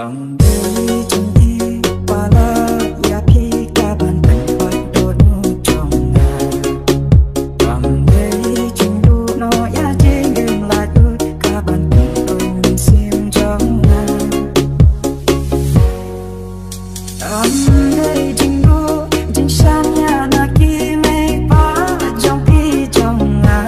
Dòng đời chung đi qua la ya khi cả bàn tay quay đốt trong ngà. Dòng đời chung đu nó ya chỉ ngừng lại đôi cả bàn tay đôi mình xiêm trong ngà. Dòng đời chung đu chính san ya na khi mây phá trong khi trong ngà.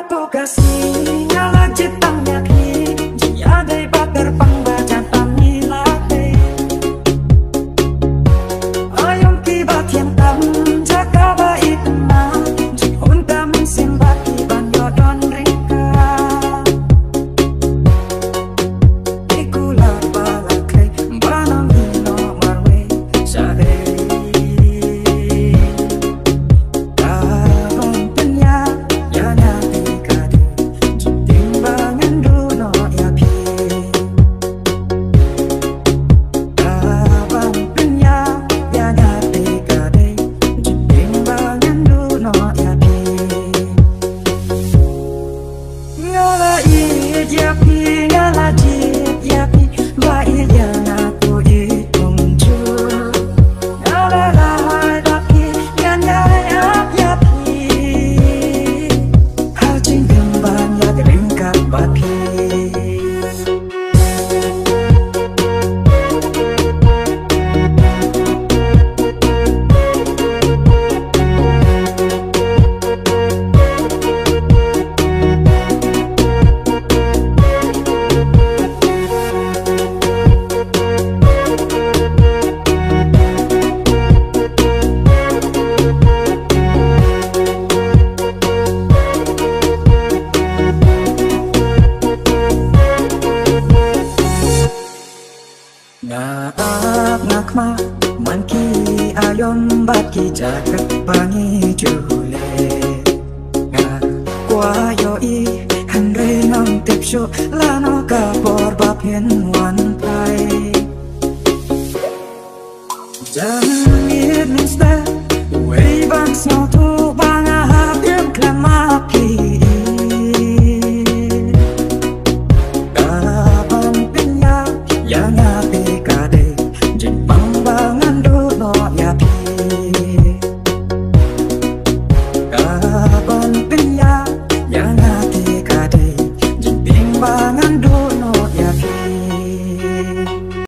Kau kasihnya lagi tanya ki dia dari bakar pangbaca tani late ayam kibat yang tam jaga baik na jihun kami simbaki banyo don reka ikula balakle banam hino marwe sade Ngakma manki ayom baki jagat bangi jule ngak kwa yo i hanre nang tipsho lano ka por bapien wan